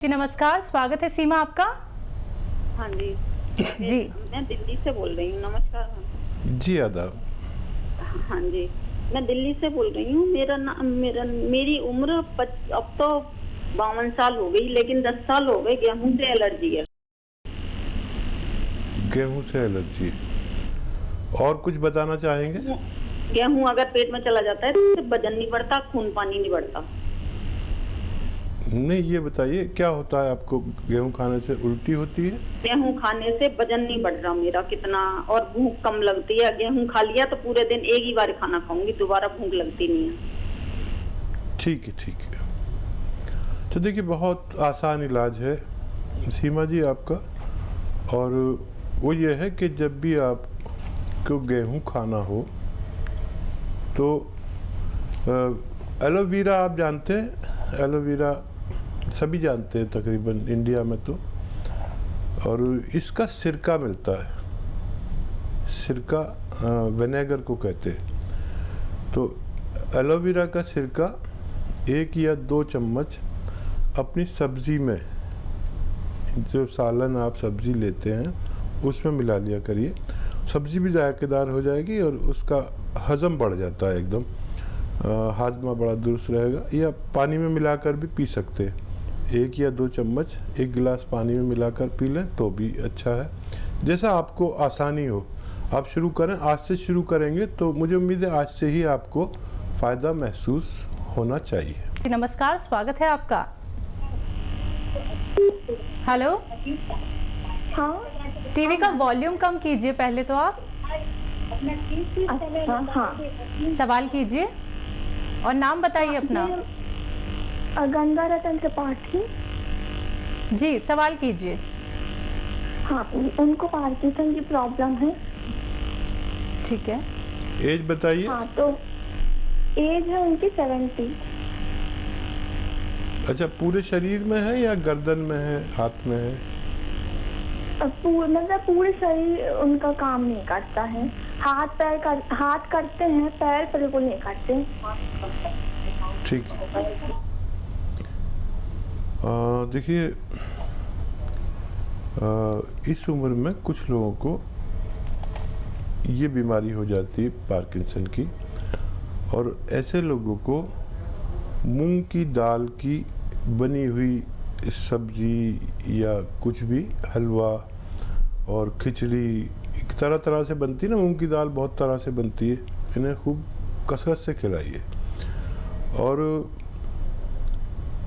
जी नमस्कार, स्वागत है सीमा आपका। हाँ जी जी मैं दिल्ली से बोल रही हूँ। नमस्कार। जी आदाब। हाँ जी मैं दिल्ली से बोल रही हूँ। मेरी उम्र अब तो 52 साल हो गई, लेकिन 10 साल हो गए गेहूं से एलर्जी है। गेहूं से एलर्जी, और कुछ बताना चाहेंगे? गेहूं अगर पेट में चला जाता है तो वजन नहीं बढ़ता, खून पानी नहीं बढ़ता। नहीं, ये बताइए क्या होता है आपको? गेहूं खाने से उल्टी होती है? गेहूं खाने से वजन नहीं बढ़ रहा मेरा कितना, और भूख कम लगती है। गेहूं खा लिया तो पूरे दिन एक ही बार खाना खाऊंगी, दोबारा भूख लगती नहीं है। ठीक है, ठीक है। तो देखिए, बहुत आसान इलाज है सीमा जी आपका, और वो ये है कि जब भी आपको गेहूं खाना हो तो एलोवेरा, आप जानते हैं एलोवेरा, सभी जानते हैं तकरीबन इंडिया में तो, और इसका सिरका मिलता है। सिरका विनेगर को कहते हैं। तो एलोवेरा का सिरका 1 या 2 चम्मच अपनी सब्ज़ी में, जो सालन आप सब्ज़ी लेते हैं उसमें मिला लिया करिए। सब्ज़ी भी जायकेदार हो जाएगी और उसका हज़म बढ़ जाता है एकदम, हाजमा बड़ा दुरुस्त रहेगा। या पानी में मिलाकर भी पी सकते हैं। 1 या 2 चम्मच 1 गिलास पानी में मिलाकर पी लें तो भी अच्छा है। जैसा आपको आसानी हो आप शुरू करें। आज से शुरू करेंगे तो मुझे उम्मीद है आज से ही आपको फ़ायदा महसूस होना चाहिए। जी नमस्कार, स्वागत है आपका। हेलो, हाँ टीवी का वॉल्यूम कम कीजिए पहले तो आप। अच्छा, हाँ सवाल कीजिए और नाम बताइए अपना। गंगा रतन त्रिपाठी। जी सवाल कीजिए। हाँ, उनको पार्किंसन की प्रॉब्लम है। ठीक है, एज बताइए। हाँ, तो एज है उनकी 70। अच्छा, पूरे शरीर में है या गर्दन में है, हाथ में है? मतलब पूरे शरीर उनका काम नहीं करता है। हाथ करते हैं, पैर बिल्कुल नहीं करते। ठीक है। देखिए, इस उम्र में कुछ लोगों को ये बीमारी हो जाती है पार्किंसन की, और ऐसे लोगों को मूंग की दाल की बनी हुई सब्जी या कुछ भी, हलवा और खिचड़ी, तरह तरह से बनती है ना, मूंग की दाल बहुत तरह से बनती है, इन्हें खूब कसरत से खिलाइए। और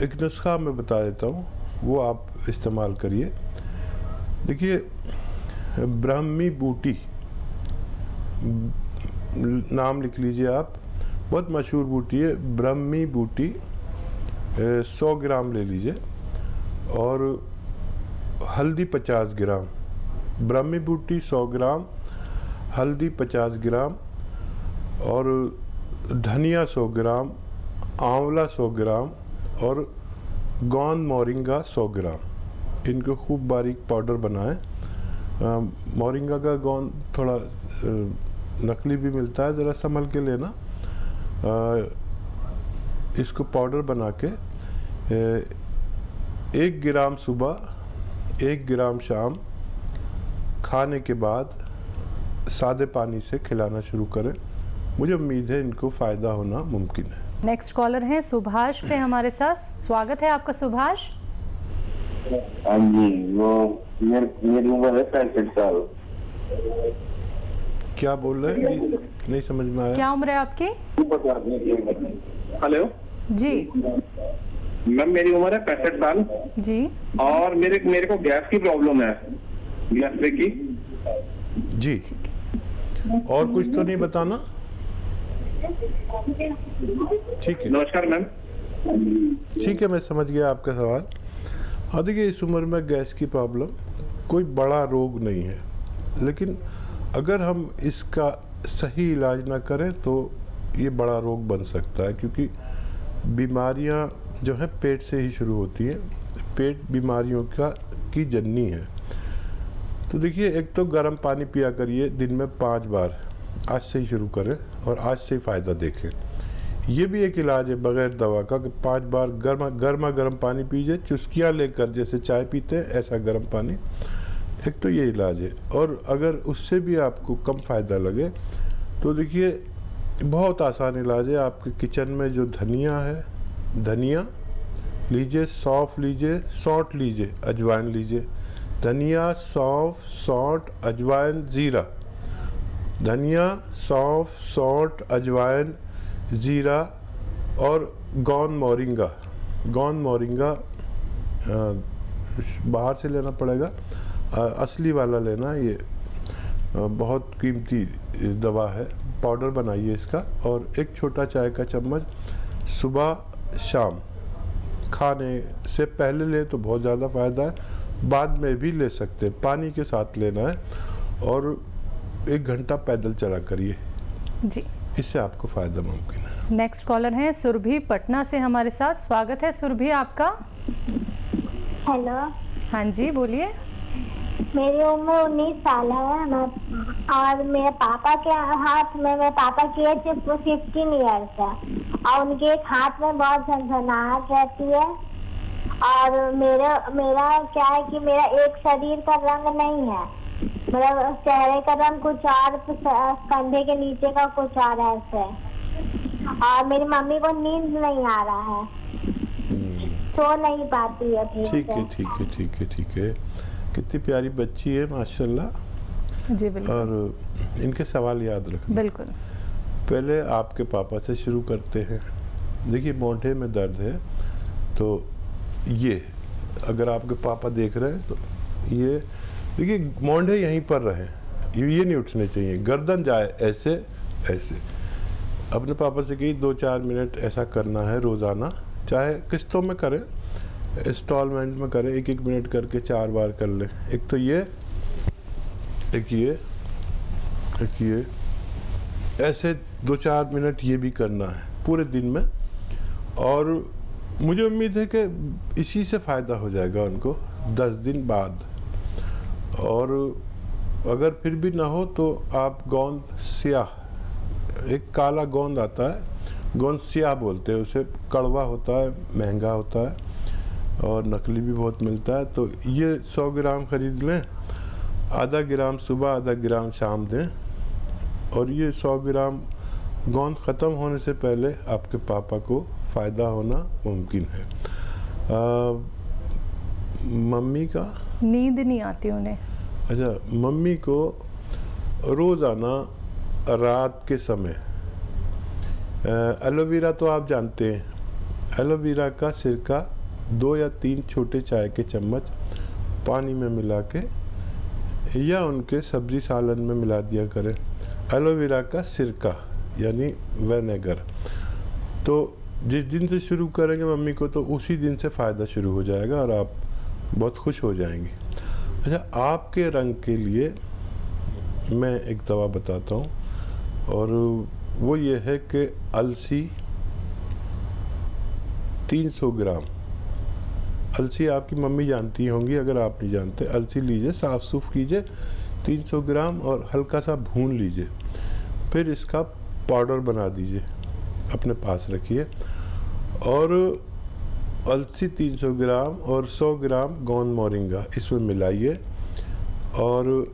एक नुस्खा मैं बता देता हूँ, वो आप इस्तेमाल करिए। देखिए, ब्राह्मी बूटी नाम लिख लीजिए आप, बहुत मशहूर बूटी है ब्राह्मी बूटी। 100 ग्राम ले लीजिए, और हल्दी 50 ग्राम। ब्राह्मी बूटी 100 ग्राम, हल्दी 50 ग्राम, और धनिया 100 ग्राम, आंवला 100 ग्राम, और गोंद मोरिंगा 100 ग्राम। इनको खूब बारीक पाउडर बनाएं। मोरिंगा का गोंद थोड़ा नकली भी मिलता है, ज़रा संभल के लेना। इसको पाउडर बना के 1 ग्राम सुबह, 1 ग्राम शाम, खाने के बाद सादे पानी से खिलाना शुरू करें। मुझे उम्मीद है इनको फ़ायदा होना मुमकिन है। नेक्स्ट कॉलर हैं सुभाष से हमारे साथ। स्वागत है आपका सुभाष। हाँ जी, वो मेरी उम्र है 65 साल। क्या बोल रहे हैं? नहीं समझ में आया। क्या उम्र है आपकी? हेलो जी मैम, मेरी उम्र है 65 साल, जी और मेरे को गैस की प्रॉब्लम है, गैस्ट्रिक की। जी, और कुछ तो नहीं बताना? ठीक है, नमस्कार मैम। ठीक है, मैं समझ गया आपका सवाल। हाँ, देखिए, इस उम्र में गैस की प्रॉब्लम कोई बड़ा रोग नहीं है, लेकिन अगर हम इसका सही इलाज ना करें तो ये बड़ा रोग बन सकता है, क्योंकि बीमारियां जो हैं पेट से ही शुरू होती हैं। पेट बीमारियों की जननी है। तो देखिए, एक तो गर्म पानी पिया करिए दिन में 5 बार। आज से ही शुरू करें और आज से ही फ़ायदा देखें। ये भी एक इलाज है बगैर दवा का कि 5 बार गर्मा गर्म पानी पीजिए, चुस्कियाँ लेकर, जैसे चाय पीते हैं ऐसा गर्म पानी। एक तो ये इलाज है। और अगर उससे भी आपको कम फ़ायदा लगे तो देखिए बहुत आसान इलाज है। आपके किचन में जो धनिया है, धनिया लीजिए, सौंफ लीजिए, सौंठ लीजिए, अजवाइन लीजिए। धनिया, सौंफ, सौंठ, अजवाइन, ज़ीरा। धनिया, सौंफ, सौंठ, अजवाइन, ज़ीरा और गौन मोरिंगा। गौन मोरिंगा बाहर से लेना पड़ेगा, असली वाला लेना। ये बहुत कीमती दवा है। पाउडर बनाइए इसका और एक छोटा चाय का चम्मच सुबह शाम खाने से पहले ले तो बहुत ज़्यादा फ़ायदा है, बाद में भी ले सकते हैं। पानी के साथ लेना है और 1 घंटा पैदल चला करिए जी, इससे आपको फ़ायदा मुमकिन है। नेक्स्ट कॉलर हैं सुरभि पटना से हमारे साथ। स्वागत है सुरभि आपका। हेलो, हाँ जी बोलिए। मेरी उम्र 19 साल है और मेरे पापा के हाथ में, मेरे पापा की एज 15 ईयर्स है और उनके एक हाथ में बहुत झनझनाहट रहती है। और मेरा क्या है कि मेरा एक शरीर का रंग नहीं है, मेरा चेहरे का रंग कुछ और, कंधे के नीचे का कुछ और ऐसे। और मेरी मम्मी को नींद नहीं आ रहा है, सो नहीं पाती है ठीक है, ठीक है, ठीक है, ठीक है। कितनी प्यारी बच्ची है माशाल्लाह। जी बिल्कुल। और इनके सवाल याद रखना। बिल्कुल। पहले आपके पापा से शुरू करते हैं। देखिए मोढ़े में दर्द है तो ये, अगर आपके पापा देख रहे हैं तो ये देखिए मोढ़े यहीं पर रहें, ये नहीं उठने चाहिए। गर्दन जाए ऐसे ऐसे। अपने पापा से कही 2-4 मिनट ऐसा करना है रोज़ाना, चाहे किस्तों में करें, इंस्टॉलमेंट में करें, 1-1 मिनट करके 4 बार कर लें। एक तो ये, एक ये, एक ये, ऐसे 2-4 मिनट ये भी करना है पूरे दिन में। और मुझे उम्मीद है कि इसी से फ़ायदा हो जाएगा उनको 10 दिन बाद। और अगर फिर भी ना हो तो आप गोंद स्याह, एक काला गोंद आता है, गोंद स्याह बोलते हैं उसे, कड़वा होता है, महंगा होता है और नकली भी बहुत मिलता है। तो ये 100 ग्राम खरीद लें, आधा ग्राम सुबह, आधा ग्राम शाम दें। और ये 100 ग्राम गोंद ख़त्म होने से पहले आपके पापा को फ़ायदा होना मुमकिन है। मम्मी का नींद नहीं आती उन्हें। अच्छा, मम्मी को रोज़ाना रात के समय एलोवेरा तो आप जानते हैं, एलोवेरा का सिरका 2 या 3 छोटे चाय के चम्मच पानी में मिला के या उनके सब्जी सालन में मिला दिया करें। एलोवेरा का सिरका यानी विनेगर। तो जिस दिन से शुरू करेंगे मम्मी को तो उसी दिन से फ़ायदा शुरू हो जाएगा और आप बहुत खुश हो जाएंगे। अच्छा, आपके रंग के लिए मैं एक दवा बताता हूँ और वो ये है कि अलसी 300 ग्राम। अलसी आपकी मम्मी जानती होंगी, अगर आप नहीं जानते, अलसी लीजिए, साफ़ सूफ कीजिए 300 ग्राम और हल्का सा भून लीजिए। फिर इसका पाउडर बना दीजिए, अपने पास रखिए। और अलसी 300 ग्राम और 100 ग्राम गोंद मोरिंगा इसमें मिलाइए और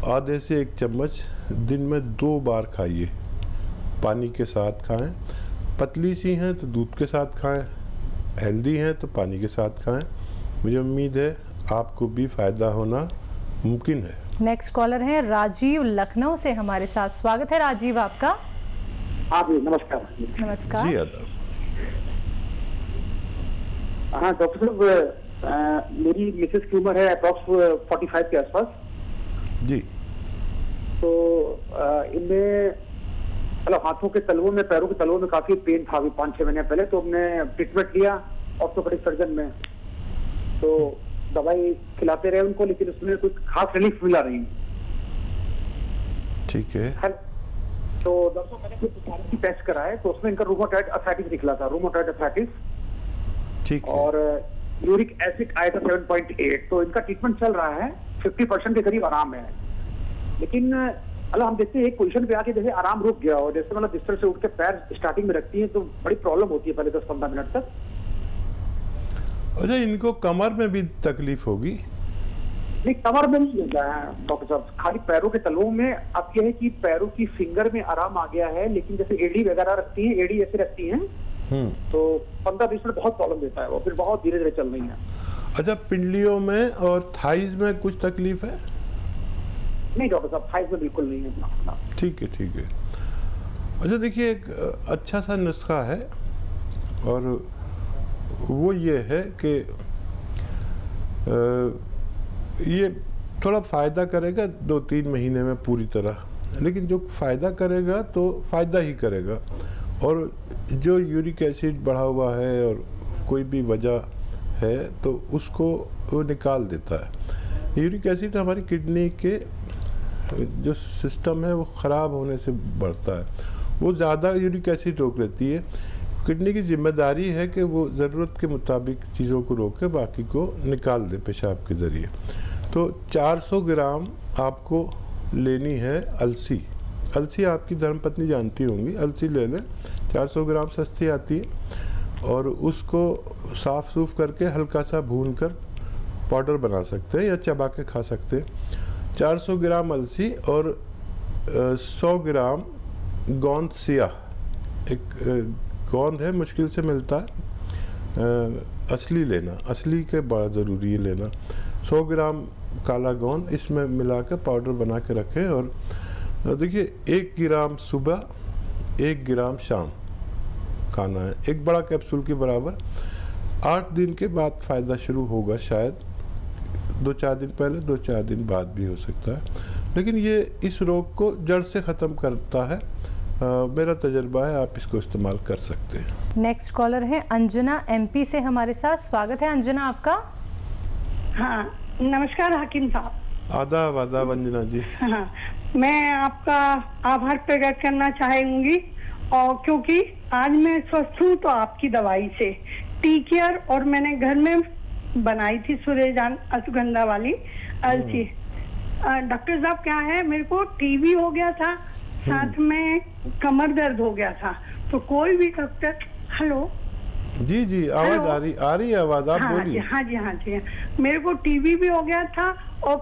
आधे से 1 चम्मच दिन में 2 बार खाइए। पानी के साथ खाएं। पतली सी हैं तो दूध के साथ खाएं, हेल्दी हैं तो पानी के साथ खाएं। मुझे उम्मीद है आपको भी फ़ायदा होना मुमकिन है। नेक्स्ट कॉलर है राजीव लखनऊ से हमारे साथ। स्वागत है राजीव आपका। हाँ जी, नमस्कार। नमस्कार जी आदाब। हाँ डॉक्टर साहब, मेरी मिसेस की उम्र है अप्रॉक्स 45 के आसपास। जी। तो इनमें मतलब हाथों के तलवों में, पैरों के तलवों में काफी पेन था अभी 5-6 महीने पहले। तो हमने ट्रीटमेंट लिया ऑर्थोपेडिक सर्जन में, तो दवाई खिलाते रहे उनको, लेकिन उसमें कुछ खास रिलीफ मिला नहीं। ठीक है। तो डॉक्टर मैंने कुछ टेस्ट कराए तो उसमें इनका रूमेटॉइड अर्थराइटिस निकला था, रूमेटॉइड अर्थराइटिस। ठीक है। और यूरिक एसिड आया था 7.8। तो इनका ट्रीटमेंट चल रहा है, 50% के करीब आराम है। लेकिन मतलब हम देखते हैं एक पोजीशन पे आके जैसे आराम रुक गया और जैसे मतलब बिस्तर से उठ के पैर स्टार्टिंग में रखती है तो बड़ी प्रॉब्लम होती है पहले 10-15 मिनट तक। अच्छा, इनको कमर में भी तकलीफ होगी? नहीं, कमर में नहीं होता है डॉक्टर साहब, खाली पैरों के तलवों में। अब यह है कि पैरों की फिंगर में आराम आ गया है, लेकिन जैसे एड़ी वगैरह रखती है, एड़ी ऐसे रखती है तो 15-20 मिनट बहुत प्रॉब्लम देता है वो, फिर बहुत धीरे धीरे चल रही है। अच्छा, पिंडलियों में और थाइज में कुछ तकलीफ है? नहीं डॉक्टर साहब, थाइज में बिल्कुल नहीं है। ठीक है, ठीक है। अच्छा देखिए, एक अच्छा सा नुस्खा है और वो ये है कि ये थोड़ा फ़ायदा करेगा 2-3 महीने में पूरी तरह, लेकिन जो फ़ायदा करेगा तो फ़ायदा ही करेगा। और जो यूरिक एसिड बढ़ा हुआ है और कोई भी वजह है तो उसको वो निकाल देता है। यूरिक एसिड हमारी किडनी के जो सिस्टम है वो ख़राब होने से बढ़ता है, वो ज़्यादा यूरिक एसिड रोक लेती है। किडनी की जिम्मेदारी है कि वो ज़रूरत के मुताबिक चीज़ों को रोके, बाकी को निकाल दे पेशाब के ज़रिए। तो 400 ग्राम आपको लेनी है अलसी। अलसी आपकी धर्मपत्नी जानती होंगी, अलसी ले लें, 400 ग्राम सस्ती आती है। और उसको साफ़ सूफ करके हल्का सा भून कर पाउडर बना सकते हैं या चबा के खा सकते हैं। 400 ग्राम अलसी और 100 ग्राम गोंद सिया, एक गोंद है, मुश्किल से मिलता है, असली लेना, असली के बड़ा ज़रूरी है लेना। 100 ग्राम काला गोंद इसमें मिला के पाउडर बना के रखें। और देखिए, 1 ग्राम सुबह, 1 ग्राम शाम खाना है, एक बड़ा कैप्सूल के बराबर। 8 दिन के बाद फ़ायदा शुरू होगा, शायद 2-4 दिन पहले, 2-4 दिन बाद भी हो सकता है, लेकिन ये इस रोग को जड़ से ख़त्म करता है। मेरा तजर्बा है, आप इसको इस्तेमाल कर सकते हैं। नेक्स्ट कॉलर है अंजना MP से हमारे साथ। स्वागत है अंजना आपका। हाँ, नमस्कार हकीम साहब। आदाब आदाब अंजना जी। हाँ, मैं आपका आभार प्रकट करना चाहूंगी, और क्योंकि आज मैं स्वस्थ हूँ तो आपकी दवाई से टी-केयर, और मैंने घर में बनाई थी सुरेजान अश्वगंधा वाली अलसी। डॉक्टर साहब क्या है, मेरे को टीबी हो गया था, साथ में कमर दर्द हो गया था, तो कोई भी डॉक्टर, हेलो जी जी, आवाज आ रही है आवाज, आप बोलिए। हाँ जी, मेरे को टीबी भी हो गया था और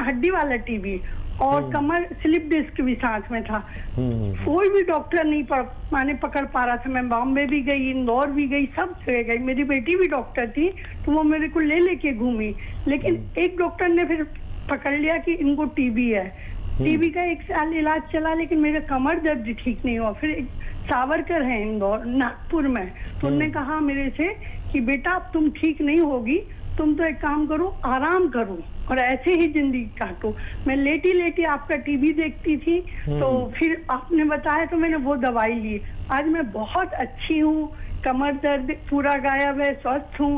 हड्डी वाला टीबी, और कमर स्लिप डिस्क भी साथ में था। कोई भी डॉक्टर नहीं पकड़ पा रहा था। मैं बॉम्बे भी गई, इंदौर भी गई, सब जगह गई। मेरी बेटी भी डॉक्टर थी तो वो मेरे को लेके घूमी, लेकिन एक डॉक्टर ने फिर पकड़ लिया कि इनको टीबी है। टीबी का 1 साल इलाज चला, लेकिन मेरा कमर दर्द ठीक नहीं हुआ। फिर एक सावरकर है इंदौर, नागपुर में, तो उन्होंने कहा मेरे से कि बेटा अब तुम ठीक नहीं होगी, तुम तो एक काम करो, आराम करो और ऐसे ही जिंदगी काटो। मैं लेटी लेटी आपका टीवी देखती थी, तो फिर आपने बताया तो मैंने वो दवाई ली। आज मैं बहुत अच्छी हूँ, कमर दर्द पूरा गायब है, स्वस्थ हूँ,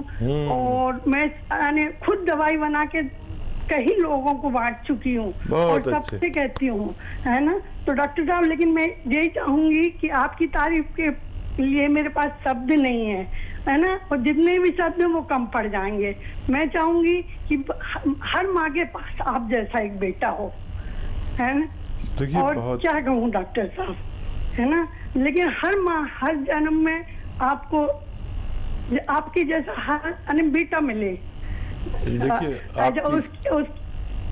और मैं खुद दवाई बना के कई लोगों को बांट चुकी हूँ और सबसे कहती हूँ, है ना। तो डॉक्टर साहब, लेकिन मैं यही चाहूंगी कि आपकी तारीफ के लिए मेरे पास शब्द नहीं है ना, और जितने भी शब्द हैं वो कम पड़ जाएंगे। मैं चाहूंगी कि हर माँ के पास आप जैसा एक बेटा हो, है ना। और क्या कहूँ डॉक्टर साहब, है ना, लेकिन हर माँ हर जन्म में आपको आपके जैसा हर बेटा मिले। देखिए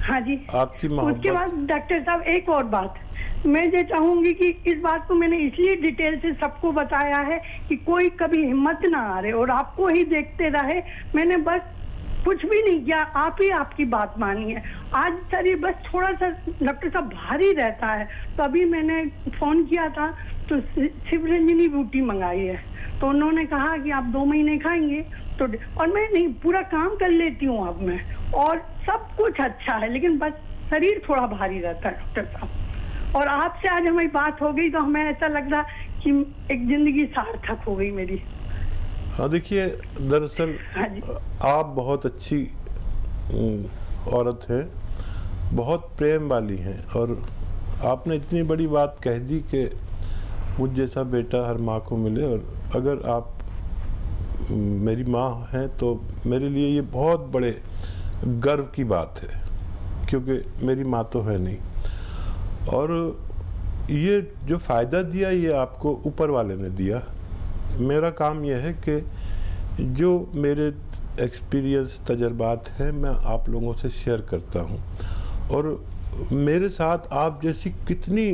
हाँ जी, आपकी मोहब्बत। उसके बाद डॉक्टर साहब एक और बात मैं ये चाहूंगी कि इस बात को मैंने इसलिए डिटेल से सबको बताया है कि कोई कभी हिम्मत ना हारे और आपको ही देखते रहे। मैंने बस कुछ भी नहीं किया, आप ही आपकी बात मानी है। आज शरीर बस थोड़ा सा डॉक्टर साहब भारी रहता है, तो अभी मैंने फोन किया था तो शिवरंजनी बूटी मंगाई है, तो उन्होंने कहा कि आप 2 महीने खाएंगे तो, और मैं नहीं पूरा काम कर लेती हूँ अब मैं, और सब कुछ अच्छा है, लेकिन बस शरीर थोड़ा भारी रहता है डॉक्टर साहब। और आपसे आज हमारी बात हो गई तो हमें ऐसा लग रहा कि एक जिंदगी सार्थक हो गई मेरी। हाँ देखिए, दरअसल आप बहुत अच्छी औरत हैं, बहुत प्रेम वाली हैं, और आपने इतनी बड़ी बात कह दी कि मुझ जैसा बेटा हर माँ को मिले। और अगर आप मेरी माँ हैं तो मेरे लिए ये बहुत बड़े गर्व की बात है, क्योंकि मेरी माँ तो है नहीं। और ये जो फ़ायदा दिया ये आपको ऊपर वाले ने दिया। मेरा काम यह है कि जो मेरे एक्सपीरियंस तजर्बात हैं मैं आप लोगों से शेयर करता हूँ, और मेरे साथ आप जैसी कितनी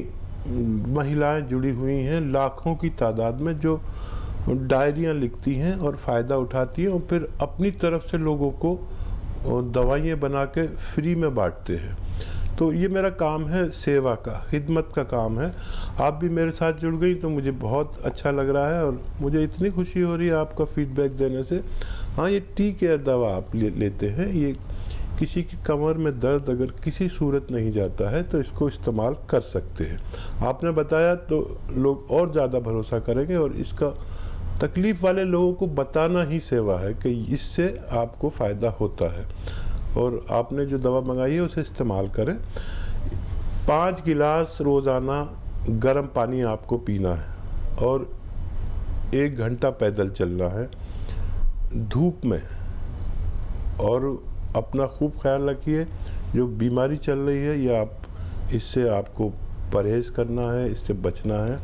महिलाएं जुड़ी हुई हैं लाखों की तादाद में, जो डायरियाँ लिखती हैं और फ़ायदा उठाती हैं और फिर अपनी तरफ से लोगों को दवाइयाँ बना के फ्री में बांटते हैं। तो ये मेरा काम है, सेवा का, खिदमत का काम है। आप भी मेरे साथ जुड़ गई तो मुझे बहुत अच्छा लग रहा है और मुझे इतनी खुशी हो रही है आपका फीडबैक देने से। हाँ, ये टी केयर दवा आप लेते हैं, ये किसी की कमर में दर्द अगर किसी सूरत नहीं जाता है तो इसको इस्तेमाल कर सकते हैं। आपने बताया तो लोग और ज़्यादा भरोसा करेंगे, और इसका तकलीफ़ वाले लोगों को बताना ही सेवा है कि इससे आपको फ़ायदा होता है। और आपने जो दवा मंगाई है उसे इस्तेमाल करें। 5 गिलास रोज़ाना गर्म पानी आपको पीना है और 1 घंटा पैदल चलना है धूप में। और अपना खूब ख्याल रखिए, जो बीमारी चल रही है ये इससे आपको परहेज़ करना है, इससे बचना है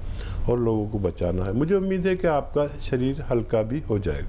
और लोगों को बचाना है। मुझे उम्मीद है कि आपका शरीर हल्का भी हो जाएगा।